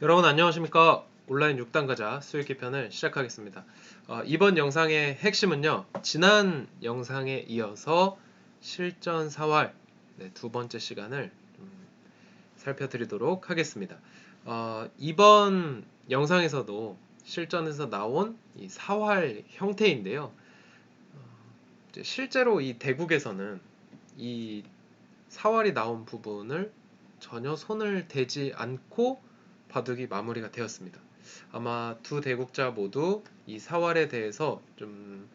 여러분 안녕하십니까? 온라인 6단 가자 수익기 편을 시작하겠습니다. 이번 영상의 핵심은요. 지난 영상에 이어서 실전 사활 두 번째 시간을 살펴드리도록 하겠습니다. 이번 영상에서도 실전에서 나온 이 사활 형태인데요. 실제로 이 대국에서는 이 사활이 나온 부분을 전혀 손을 대지 않고 바둑이 마무리가 되었습니다. 아마 두 대국자 모두 이 사활에 대해서 좀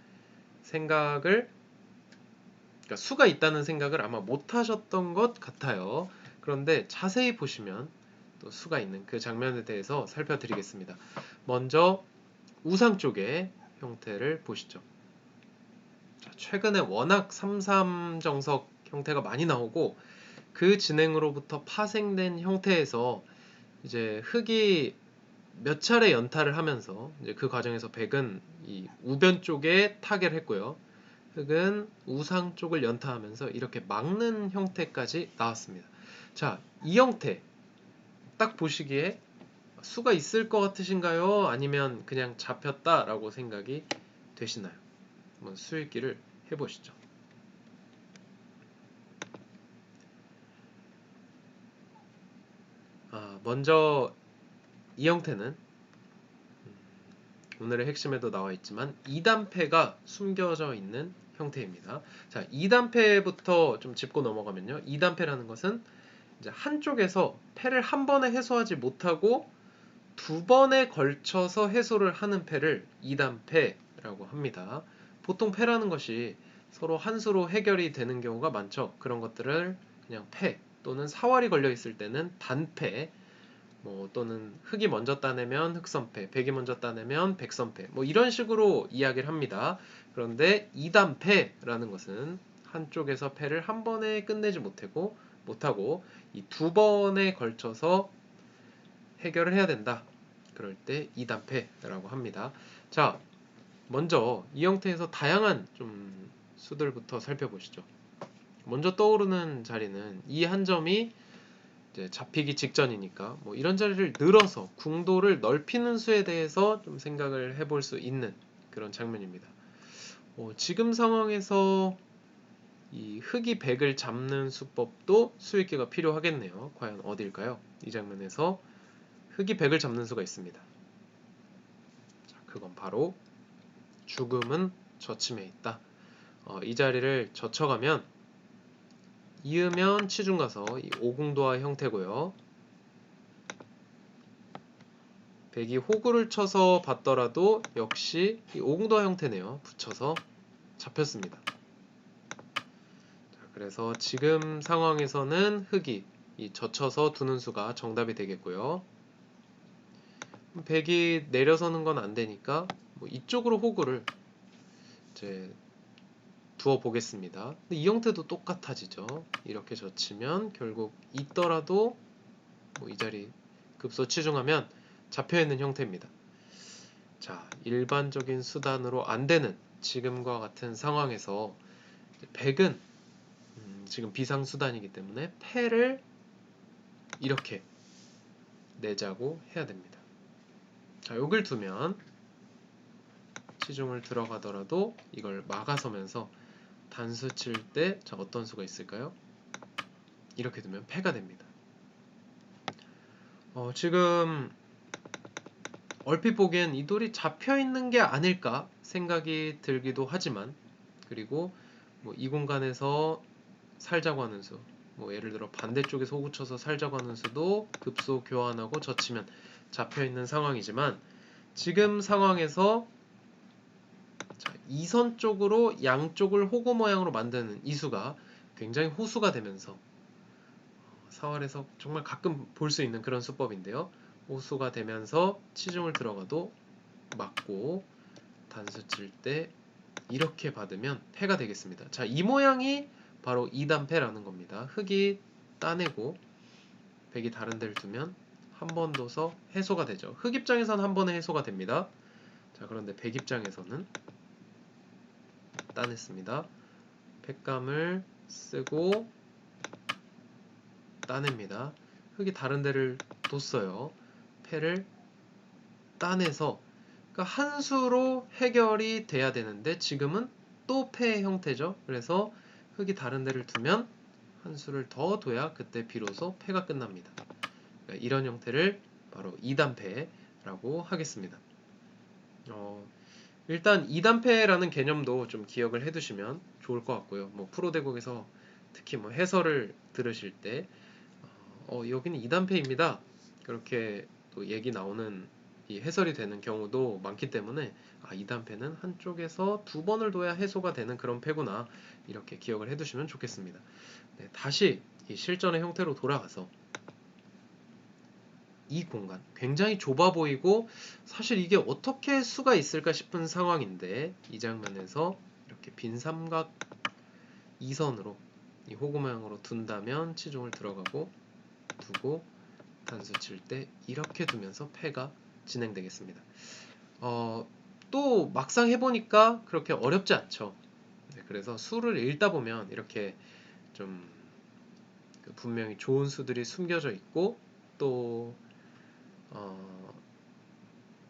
생각을, 그러니까 수가 있다는 생각을 아마 못 하셨던 것 같아요. 그런데 자세히 보시면 또 수가 있는 그 장면에 대해서 살펴드리겠습니다. 먼저 우상 쪽의 형태를 보시죠. 최근에 워낙 3-3 정석 형태가 많이 나오고 그 진행으로부터 파생된 형태에서 이제 흑이 몇 차례 연타를 하면서 이제 그 과정에서 백은 이 우변 쪽에 타결을 했고요. 흑은 우상 쪽을 연타하면서 이렇게 막는 형태까지 나왔습니다. 자, 이 형태 딱 보시기에 수가 있을 것 같으신가요? 아니면 그냥 잡혔다라고 생각이 되시나요? 한번 수읽기를 해보시죠. 먼저 이 형태는 오늘의 핵심에도 나와 있지만 2단패가 숨겨져 있는 형태입니다. 자, 2단패부터 좀 짚고 넘어가면요. 2단패라는 것은 이제 한쪽에서 패를 한 번에 해소하지 못하고 두 번에 걸쳐서 해소를 하는 패를 2단패라고 합니다. 보통 패라는 것이 서로 한 수로 해결이 되는 경우가 많죠. 그런 것들을 그냥 패 또는 사활이 걸려 있을 때는 단패, 또는 흑이 먼저 따내면 흑선패, 백이 먼저 따내면 백선패, 이런 식으로 이야기를 합니다. 그런데 2단패라는 것은 한쪽에서 패를 한 번에 끝내지 못하고 이 두 번에 걸쳐서 해결을 해야 된다. 그럴 때 2단패라고 합니다. 자, 먼저 이 형태에서 다양한 좀 수들부터 살펴보시죠. 먼저 떠오르는 자리는 이 한 점이 이제 잡히기 직전이니까 이런 자리를 늘어서 궁도를 넓히는 수에 대해서 좀 생각을 해볼 수 있는 그런 장면입니다. 지금 상황에서 이 흑이 백을 잡는 수법도 수익기가 필요하겠네요. 과연 어딜까요? 이 장면에서 흑이 백을 잡는 수가 있습니다. 자, 그건 바로 죽음은 저침에 있다. 이 자리를 젖혀가면 이으면 치중 가서 이 오궁도화 형태고요. 백이 호구를 쳐서 봤더라도 역시 이 오궁도화 형태네요. 붙여서 잡혔습니다. 자, 그래서 지금 상황에서는 흑이 이 젖혀서 두는 수가 정답이 되겠고요. 백이 내려서는 건 안 되니까 이쪽으로 호구를 이제 두어 보겠습니다. 근데 이 형태도 똑같아지죠. 이렇게 젖히면 결국 있더라도 이 자리 급소 치중하면 잡혀있는 형태입니다. 자, 일반적인 수단으로 안 되는 지금과 같은 상황에서 백은 지금 비상수단이기 때문에 패를 이렇게 내자고 해야 됩니다. 자, 여길 두면 치중을 들어가더라도 이걸 막아서면서 단수 칠 때 어떤 수가 있을까요? 이렇게 두면 패가 됩니다. 지금 얼핏 보기엔 이 돌이 잡혀있는 게 아닐까 생각이 들기도 하지만, 그리고 이 공간에서 살자고 하는 수, 예를 들어 반대쪽에서 호구 쳐서 살자고 하는 수도 급소 교환하고 젖히면 잡혀있는 상황이지만, 지금 상황에서 이선 쪽으로 양쪽을 호구 모양으로 만드는 이 수가 굉장히 호수가 되면서 사활에서 정말 가끔 볼 수 있는 그런 수법인데요. 호수가 되면서 치중을 들어가도 맞고 단수 칠 때 이렇게 받으면 패가 되겠습니다. 자, 이 모양이 바로 2단패라는 겁니다. 흑이 따내고 백이 다른 데를 두면 한 번 둬서 해소가 되죠. 흑 입장에서는 한 번에 해소가 됩니다. 자, 그런데 백 입장에서는 따냈습니다. 팩감을 쓰고 따냅니다. 흑이 다른 데를 뒀어요. 패를 따내서, 그러니까 한 수로 해결이 돼야 되는데 지금은 또 패의 형태죠. 그래서 흙이 다른 데를 두면 한 수를 더 둬야 그때 비로소 패가 끝납니다. 그러니까 이런 형태를 바로 2단패라고 하겠습니다. 일단 2단패라는 개념도 좀 기억을 해두시면 좋을 것 같고요. 뭐 프로대국에서 특히 뭐 해설을 들으실 때 여기는 2단패입니다. 그렇게 또 얘기 나오는 이 해설이 되는 경우도 많기 때문에 2단패는 한쪽에서 두 번을 둬야 해소가 되는 그런 패구나, 이렇게 기억을 해두시면 좋겠습니다. 네, 다시 이 실전의 형태로 돌아가서 이 공간 굉장히 좁아 보이고 사실 이게 어떻게 수가 있을까 싶은 상황인데, 이 장면에서 이렇게 빈 삼각 2선으로 이 호구 모양으로 둔다면 치중을 들어가고 두고 단수 칠 때 이렇게 두면서 패가 진행되겠습니다. 또 막상 해보니까 그렇게 어렵지 않죠. 네, 그래서 수를 읽다 보면 이렇게 좀 분명히 좋은 수들이 숨겨져 있고, 또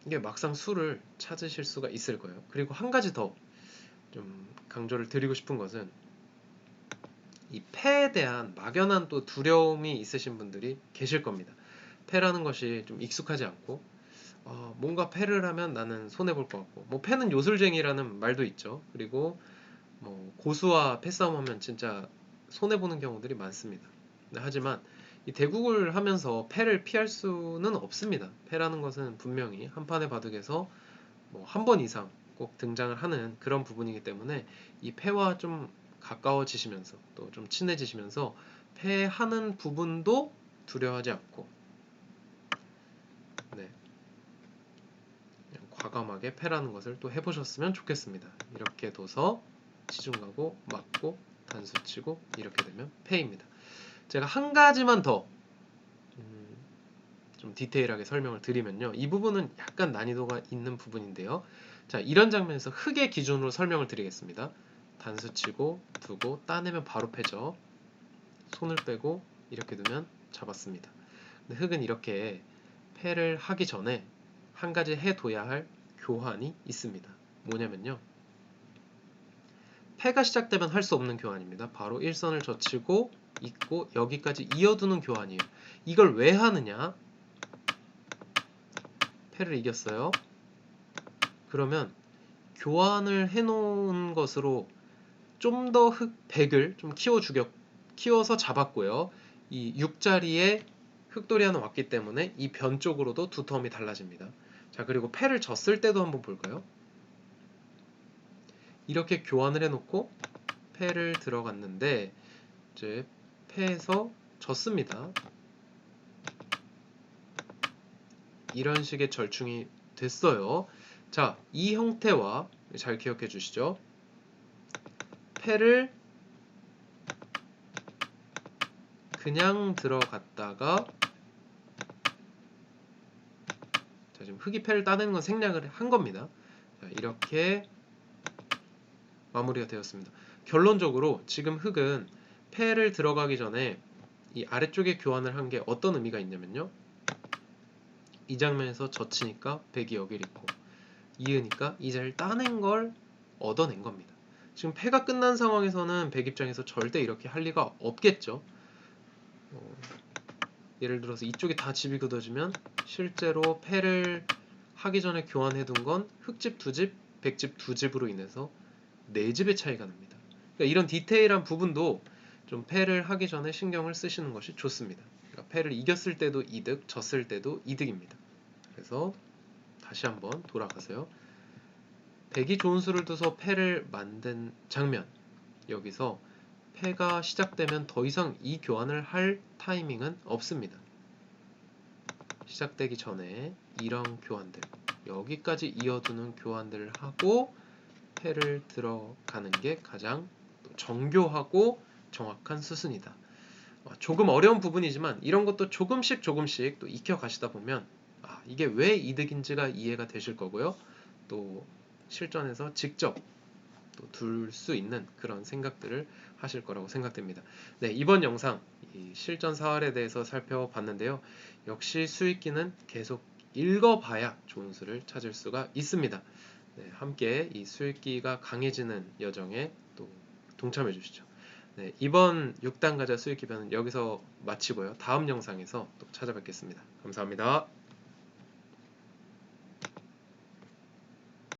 이게 막상 수를 찾으실 수가 있을 거예요. 그리고 한 가지 더 좀 강조를 드리고 싶은 것은, 이 패에 대한 막연한 또 두려움이 있으신 분들이 계실 겁니다. 패라는 것이 좀 익숙하지 않고, 뭔가 패를 하면 나는 손해볼 것 같고, 뭐 패는 요술쟁이라는 말도 있죠. 그리고 뭐 고수와 패싸움 하면 진짜 손해보는 경우들이 많습니다. 하지만 이 대국을 하면서 패를 피할 수는 없습니다. 패라는 것은 분명히 한 판의 바둑에서 뭐 한 번 이상 꼭 등장을 하는 그런 부분이기 때문에, 이 패와 좀 가까워지시면서 또 좀 친해지시면서 패하는 부분도 두려워하지 않고, 네, 그냥 과감하게 패라는 것을 또 해보셨으면 좋겠습니다. 이렇게 둬서 치중 가고 맞고 단수 치고 이렇게 되면 패입니다. 제가 한 가지만 더 좀 디테일하게 설명을 드리면요, 이 부분은 약간 난이도가 있는 부분인데요. 자, 이런 장면에서 흙의 기준으로 설명을 드리겠습니다. 단수 치고 두고 따내면 바로 패죠. 손을 빼고 이렇게 두면 잡았습니다. 근데 흙은 이렇게 패를 하기 전에 한 가지 해둬야 할 교환이 있습니다. 뭐냐면요, 패가 시작되면 할 수 없는 교환입니다. 바로 일선을 젖히고 있고 여기까지 이어두는 교환이에요. 이걸 왜 하느냐? 패를 이겼어요. 그러면 교환을 해놓은 것으로 좀 더 백을 좀 키워서 잡았고요. 이 6자리에 흑돌이 하나 왔기 때문에 이 변 쪽으로도 두터움이 달라집니다. 자, 그리고 패를 졌을 때도 한번 볼까요? 이렇게 교환을 해놓고 패를 들어갔는데 이제 패에서 졌습니다. 이런 식의 절충이 됐어요. 자, 이 형태와 잘 기억해 주시죠. 패를 그냥 들어갔다가, 자, 지금 흑이 패를 따내는 건 생략을 한 겁니다. 자, 이렇게 마무리가 되었습니다. 결론적으로 지금 흑은 패를 들어가기 전에 이 아래쪽에 교환을 한 게 어떤 의미가 있냐면요, 이 장면에서 젖히니까 백이 여기를 있고 이으니까 이 자리를 따낸 걸 얻어낸 겁니다. 지금 패가 끝난 상황에서는 백 입장에서 절대 이렇게 할 리가 없겠죠. 예를 들어서 이쪽이 다 집이 굳어지면 실제로 패를 하기 전에 교환해둔 건 흑집 두 집, 백집 두 집으로 인해서 네 집의 차이가 납니다. 그러니까 이런 디테일한 부분도 좀 패를 하기 전에 신경을 쓰시는 것이 좋습니다. 그러니까 패를 이겼을 때도 이득, 졌을 때도 이득입니다. 그래서 다시 한번 돌아가세요. 백이 좋은 수를 둬서 패를 만든 장면, 여기서 패가 시작되면 더 이상 이 교환을 할 타이밍은 없습니다. 시작되기 전에 이런 교환들, 여기까지 이어두는 교환들을 하고 패를 들어가는 게 가장 정교하고 정확한 수순이다. 조금 어려운 부분이지만 이런 것도 조금씩 또 익혀 가시다 보면 이게 왜 이득인지가 이해가 되실 거고요. 또 실전에서 직접 또 둘 수 있는 그런 생각들을 하실 거라고 생각됩니다. 네, 이번 영상 이 실전 사활에 대해서 살펴봤는데요. 역시 수익기는 계속 읽어봐야 좋은 수를 찾을 수가 있습니다. 네, 함께 이 수읽기가 강해지는 여정에 또 동참해 주시죠. 네, 이번 6단 가자 수익 기반은 여기서 마치고요. 다음 영상에서 또 찾아뵙겠습니다. 감사합니다.